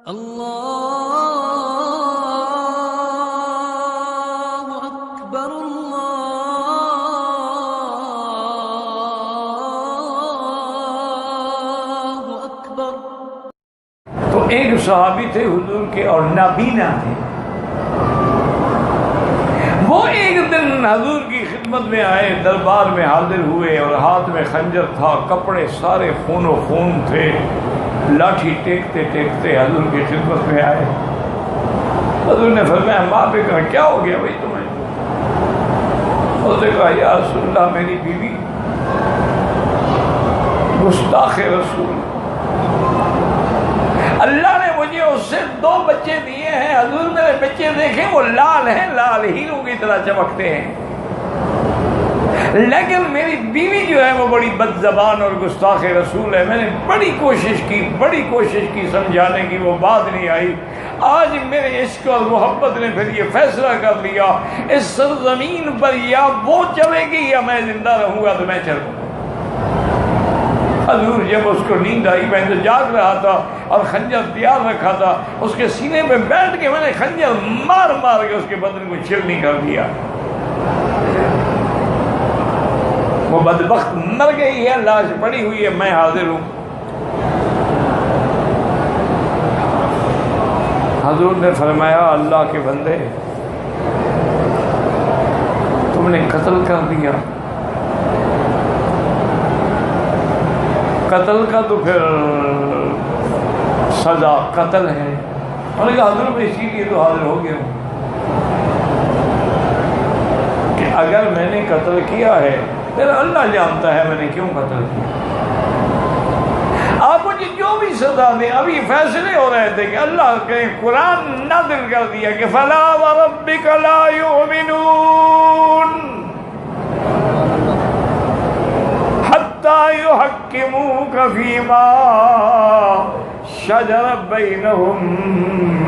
اللہ اکبر اللہ اکبر۔ تو ایک صحابی تھے حضور کے اور نابینا تھے، وہ ایک دن حضور کی خدمت میں آئے، دربار میں حاضر ہوئے اور ہاتھ میں خنجر تھا، کپڑے سارے خون و خون تھے، لاٹھی ٹیکتے ٹیکتے حضور کی خدمت میں آئے۔ حضور نے فرمایا ماں پہ کہا کیا ہو گیا بھائی تمہیں؟ اس نے کہا یا رسول اللہ میری بیوی گستاخ رسول، اللہ نے مجھے اس سے 2 بچے دیے ہیں، حضور میرے بچے دیکھیں وہ لال ہیں، لال ہیروں کی طرح چمکتے ہیں، لیکن میری بیوی جو ہے وہ بڑی بد زبان اور گستاخ رسول ہے۔ میں نے بڑی کوشش کی سمجھانے کی، وہ بات نہیں آئی۔ آج میرے عشق اور محبت نے پھر یہ فیصلہ کر لیا، اس سرزمین پر یا وہ چلے گی یا میں زندہ رہوں گا تو میں چلوں گا۔ حضور جب اس کو نیند آئی، میں تو جاگ رہا تھا اور خنجر تیار رکھا تھا، اس کے سینے پہ بیٹھ کے میں نے خنجر مار مار کے اس کے بدن کو چھلنی کر دیا۔ وہ بدبخت مر گئی ہے، لاش پڑی ہوئی ہے، میں حاضر ہوں۔ حضور نے فرمایا اللہ کے بندے تم نے قتل کر دیا، قتل کا تو پھر سزا قتل ہے۔ انہوں نے کہا حضور میں اسی لیے تو حاضر ہو گیا ہوں کہ اگر میں نے قتل کیا ہے پھر اللہ جانتا ہے میں نے کیوں قتل کیا۔ آپ مجھے جو بھی سزا دیں، ابھی فیصلے ہو رہے تھے کہ اللہ کے قرآن نازل کر دیا کہ فلا وربک لا یؤمنون حتی یحکموک فیما شجر بینہم۔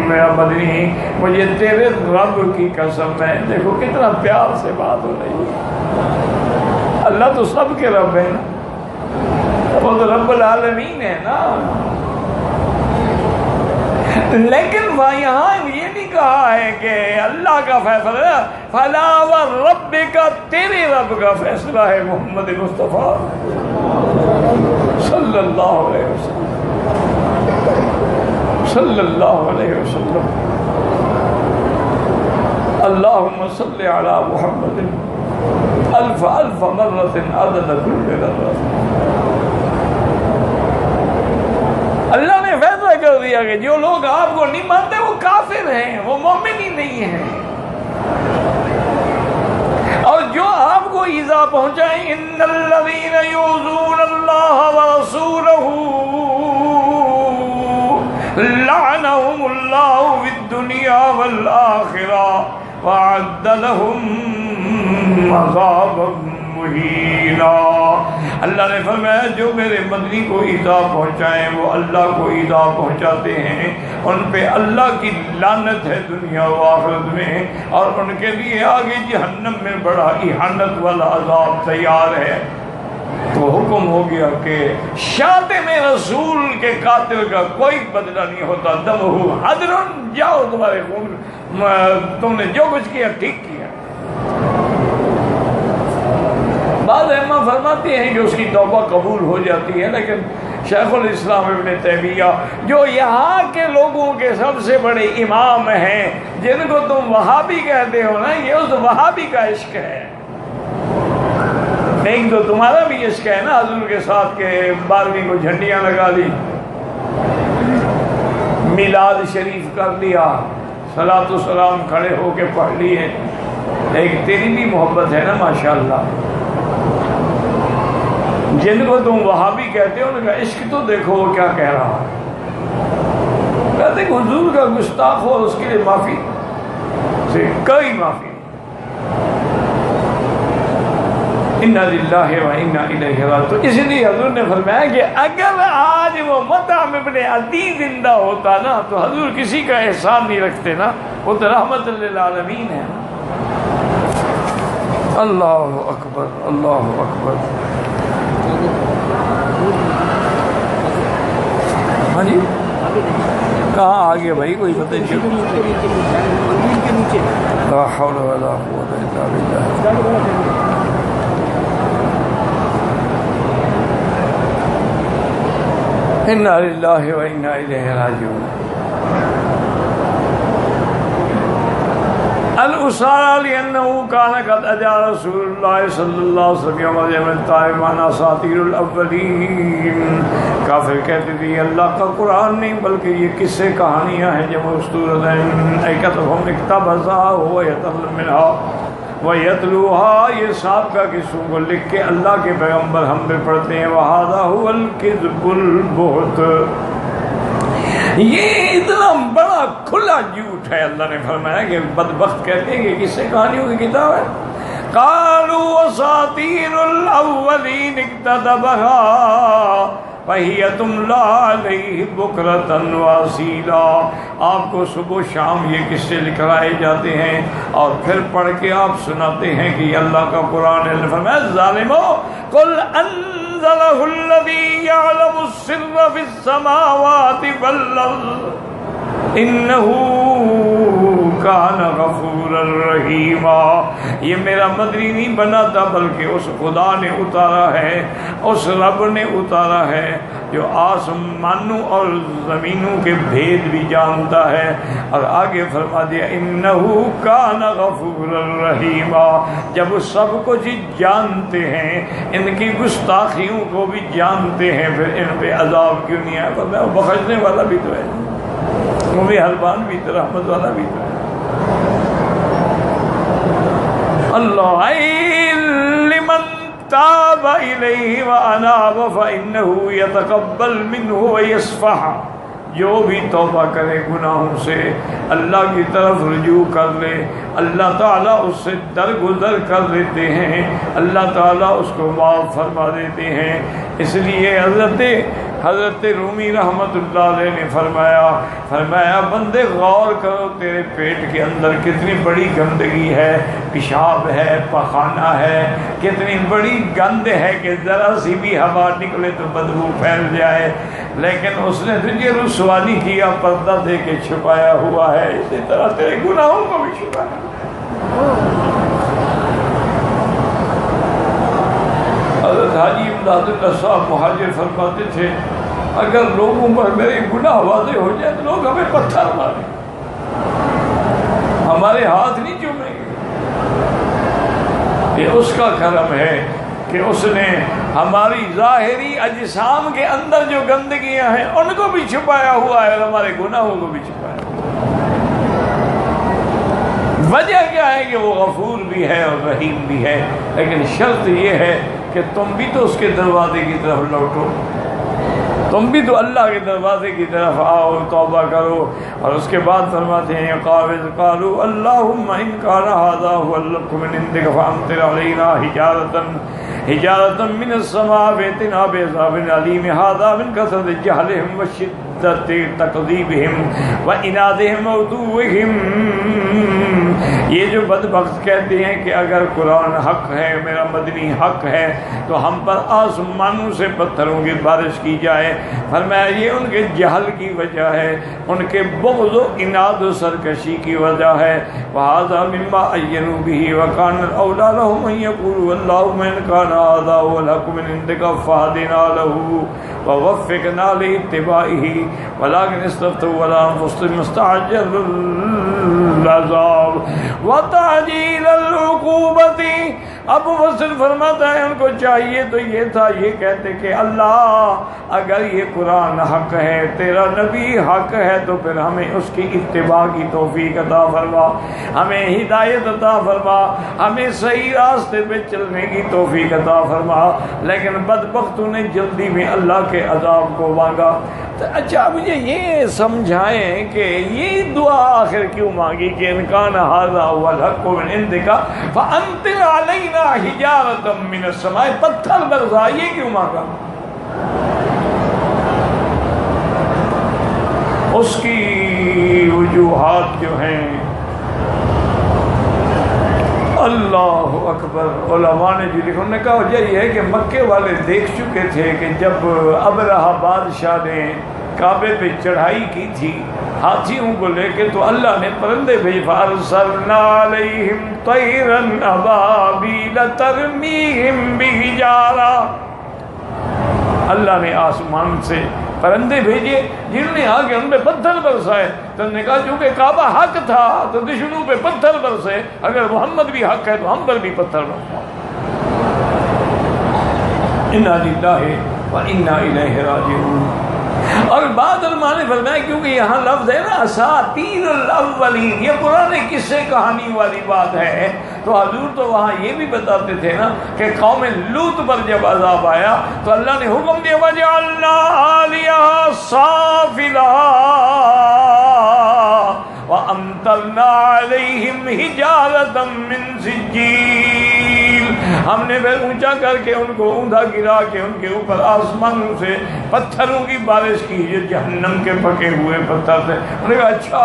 میرا مدنی مجھے تیرے رب کی قسم ہے، دیکھو کتنا پیار سے بات ہو رہی ہے، اللہ تو سب کے رب ہے نا، وہ تو رب العالمین ہے نا۔ لیکن وہ یہاں یہ نہیں کہا ہے کہ اللہ کا فیصلہ، فلا وربک تیرے رب کا فیصلہ ہے محمد مصطفیٰ صلی اللہ علیہ وسلم صلی اللہ علیہ وسلم۔ اللہم صلی علی محمد الف الف مرت عدد کل ذرہ۔ اللہ نے فیصلہ کر دیا کہ جو لوگ آپ کو نہیں مانتے وہ کافر ہیں، وہ مومن ہی نہیں ہیں، اور جو آپ کو ایذا پہنچائیں ان الذین یؤذون اللہ ورسولہ لعنہم اللہ فی الدنیا والآخرہ وَأَعَدَّ لَهُمْ عَذَابًا مُهِينًا۔ اللہ نے فرمایا جو میرے مدنی کو ایذا پہنچائیں وہ اللہ کو ایذا پہنچاتے ہیں، ان پہ اللہ کی لعنت ہے دنیا و آخرت میں، اور ان کے لیے آگے جہنم میں بڑا اہانت والا عذاب تیار ہے۔ تو حکم ہو گیا کہ شاتم رسول کے قاتل کا کوئی بدلہ نہیں ہوتا، دمہ حدر، جاؤ تمہارے خون، تم نے جو کچھ کیا ٹھیک کیا۔ بعض ائمہ فرماتے ہیں کہ اس کی توبہ قبول ہو جاتی ہے، لیکن شیخ الاسلام ابن تیمیہ جو یہاں کے لوگوں کے سب سے بڑے امام ہیں، جن کو تم وہابی کہتے ہو نا، یہ اس وہابی کا عشق ہے۔ ایک تو تمہارا بھی عشق ہے نا حضور کے ساتھ کہ 12ویں کو جھنڈیاں لگا لی، میلاد شریف کر لیا، صلاۃ و سلام کھڑے ہو کے پڑھ لیے، ایک تیری بھی محبت ہے نا ماشاءاللہ۔ جن کو تم وہابی کہتے ہو ان کا عشق تو دیکھو وہ کیا کہہ رہا ہے، کہتے کہ حضور کا گستاخ ہو اور اس کے لیے معافی سے کوئی معافی۔ اِنَّا لِلَّهِ وَإِنَّا إِلَيْهِ رَاجِعُونَ۔ تو اس لیے حضور نے فرمایا کہ اگر آج وہ مطعم ابن عدی زندہ ہوتا نا تو حضور کسی کا احسان نہیں رکھتے نا، وہ تو رحمت للعالمین ہے۔ اللہ اکبر اللہ اکبر۔ ہاں جی کہاں آگے بھائی کوئی پتہ نہیں. لا حول ولا قوت الا باللہ. انا للہ و انا الیہ راجعون. الاسارى لانه كان قد اجا رسول الله صلی اللہ علیہ وسلم یوم الجمعۃ طائفان اساطیر الاولین. کافر کہتے تھے یہ اللہ کا قرآن نہیں بلکہ یہ قصے کہانیاں ہیں جو مستورد ہیں. ایکتهم اقتبسها ويتعلم منها وَيَتْلُوهَا. یہ سابقہ قصوں کو لکھ کے اللہ کے پیغمبر ہم پہ پڑھتے ہیں. وَهَذَا هُوَ الْكِذْبُ الْبُهْتُ. یہ اتنا بڑا کھلا جھوٹ ہے. اللہ نے فرمایا کہ بدبخت کہتے ہیں کہ قصے کہانیوں کی کتاب ہے. قَالُوا أَسَاطِيرُ الْأَوَّلِينَ اكْتَتَبَهَا فَهِيَ تُمْلَىٰ عَلَيْهِ بُكْرَةً وَأَصِيلًا. آپ کو صبح و شام یہ قصے لکھائے جاتے ہیں اور پھر پڑھ کے آپ سناتے ہیں کہ یہ اللہ کا قرآن ہے. فرمایا ظالمو قُلْ أَنزَلَهُ الَّذِي يَعْلَمُ السِّرَّ فِي السَّمَاوَاتِ وَالْأَرْضِ إِنَّهُ كَانَ غَفُورًا رَحِيمًا. یہ میرا مدنی نہیں بنا تھا بلکہ اس خدا نے اتارا ہے, اس رب نے اتارا ہے جو آسمانوں اور زمینوں کے بھید بھی جانتا ہے. اور آگے فرما دیا إِنَّهُ كَانَ غَفُورًا رَحِيمًا. جب وہ سب کچھ جانتے ہیں, ان کی گستاخیوں کو بھی جانتے ہیں, پھر ان پہ عذاب کیوں نہیں آیا؟ فرمایا وہ بخشنے والا بھی تو ہے, وہ بھی حربان بھی تو, رحمت والا بھی تو ہے. اللہ لمن تاب الیہ واناب فانہ یتقبل منہ ویصفح. جو بھی توبہ کرے گناہوں سے, اللہ کی طرف رجوع کر لے, اللہ تعالیٰ اس سے درگزر کر دیتے ہیں, اللہ تعالیٰ اس کو معاف فرما دیتے ہیں. اس لیے حضرت رومی رحمت اللہ علیہ نے فرمایا بندے غور کرو تیرے پیٹ کے اندر کتنی بڑی گندگی ہے, پیشاب ہے, پخانہ ہے, کتنی بڑی گند ہے کہ ذرا سی بھی ہوا نکلے تو بدبو پھیل جائے. لیکن اس نے تجھے رسوانی کیا, پردہ دے کے چھپایا ہوا ہے. اسی طرح تیرے گناہوں کو بھی چھپایا. حضرت حاجی امداد اللہ صاحب مہاجر فرماتے تھے اگر لوگوں پر میرے گناہ واضح ہو جائے تو لوگ ہمیں پتھر ماریں, ہمارے ہاتھ نہیں چومیں گے. یہ اس کا کرم ہے کہ اس نے ہماری ظاہری اجسام کے اندر جو گندگیاں ہیں ان کو بھی چھپایا ہوا ہے اور ہمارے گناہوں کو بھی چھپایا ہوا ہے. وجہ کیا ہے کہ وہ غفور بھی ہے اور رحیم بھی ہے, لیکن شرط یہ ہے کہ تم بھی تو اس کے دروازے کی طرف لوٹو, تم بھی تو اللہ کے دروازے کی طرف آؤ, توبہ کرو. اور اس کے بعد فرماتے ہیں قاوز قالوا اللہم ان کان ھذا ھو الحق من عندک فامطر علینا حجارۃ من السماء فأتنا بعذاب علیم. ھذا من کثرۃ جہلہم وشدۃ تکذیبہم وعنادہم وعدوہم. یہ جو بدبخت کہتے ہیں کہ اگر قرآن حق ہے, میرا مدنی حق ہے, تو ہم پر آسمانوں سے پتھروں کی بارش کی جائے. فرمایا یہ ان کے جہل کی وجہ ہے, ان کے بغض و عناد و سرکشی کی وجہ ہے. وَهَذَا مِمَّا أَيَّنُوا بِهِ وَكَانَ الْأَوْلَىٰ لَهُمْ أَن يَقُولُوا اللَّهُمَّ إِن كَانَ هَٰذَا هُوَ الْحَقُّ مِنْ عِندِكَ فَاهْدِنَا لَهُ وَوَفِّقْنَا لِاتِّبَاعِهِ وَلَٰكِنِ اسْتَفْتَوْا عَلَىٰ أَنفُسِهِمْ وَاسْتَعْجَلُوا الْعَذَابَ وَتَعْجِيلَ الْعُقُوبَةِ. ابو مفسر فرماتا ہے ان کو چاہیے تو یہ تھا, یہ کہتے کہ اللہ اگر یہ قرآن حق ہے, تیرا نبی حق ہے, تو پھر ہمیں اس کی اتباع کی توفیق عطا فرما, ہمیں ہدایت عطا فرما, ہمیں صحیح راستے پہ چلنے کی توفیق عطا فرما. لیکن بدبختوں نے جلدی میں اللہ کے عذاب کو مانگا. تو اچھا مجھے یہ سمجھائیں کہ یہ دعا آخر کیوں مانگی کہ ان کان ھذا ھو الحق من عندک فامطر علینا حجارۃ من السماء, پتھر برسا, یہ کیوں مانگا؟ اس کی وجوہات جو ہیں اللہ اکبر. علماء نے جو لکھا, انہوں نے کہا وجہ یہ ہے کہ مکے والے دیکھ چکے تھے کہ جب ابرہہ بادشاہ نے کعبے پہ چڑھائی کی تھی ہاتھیوں کو لے کے، تو اللہ نے پرندے بھیج، فَأَرْسَلْنَا عَلَيْهِمْ طَيْرًا أَبَابِيلَ تَرْمِيهِمْ بِحِجَارَةٍ، اللہ نے آسمان سے پرندے بھیجے جنہوں نے آ کے ان پہ پتھر برسائے۔ تو انہوں نے کہا چونکہ کعبہ حق تھا تو دشمنوں پہ پتھر برسے، اگر محمد بھی حق ہے تو ہم پر بھی پتھر برسائے۔ اِنَّا لِلَّهِ وَإِنَّا إِلَيْهِ راجعون۔ اور بعد علماء نے فرمایا کیونکہ یہاں لفظ ہے نا اساطیر الاولین، یہ پرانے قصے کہانی والی بات ہے، تو حضور تو وہاں یہ بھی بتاتے تھے نا کہ قوم لوط پر جب عذاب آیا تو اللہ نے حکم دیا وَجَعَلْنَا عَالِيَهَا سَافِلَهَا وَأَمْطَرْنَا عَلَيْهِمْ حِجَارَةً مِّن سِجِّيلٍ، ہم نے پھر اونچا کر کے ان کو اوندا گرا کے ان کے اوپر آسمانوں سے پتھروں کی بارش کی، یہ جہنم کے پکے ہوئے پتھر تھے۔ انہوں نے کہا اچھا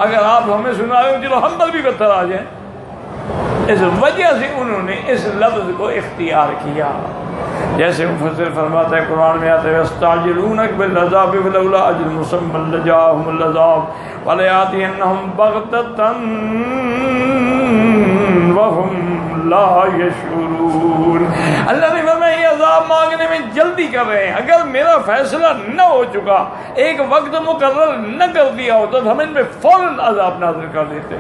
اگر آپ ہمیں سنا رہے ہو چلو ہم پر بھی پتھر آ جائیں۔ اس وجہ سے انہوں نے اس لفظ کو اختیار کیا، جیسے مفسر فرماتا ہے قرآن میں آتا ہے یستعجلونک بالعذاب ولولا اجل مسمى لجاءهم العذاب ولياتينهم بغتة وهم لا يشعرون۔ اللہ نے فرمایا یہ عذاب مانگنے میں جلدی کر رہے ہیں، اگر میرا فیصلہ نہ ہو چکا، ایک وقت مقرر نہ کر دیا ہوتا تو ہم ان پہ فوراً عذاب نازل کر دیتے۔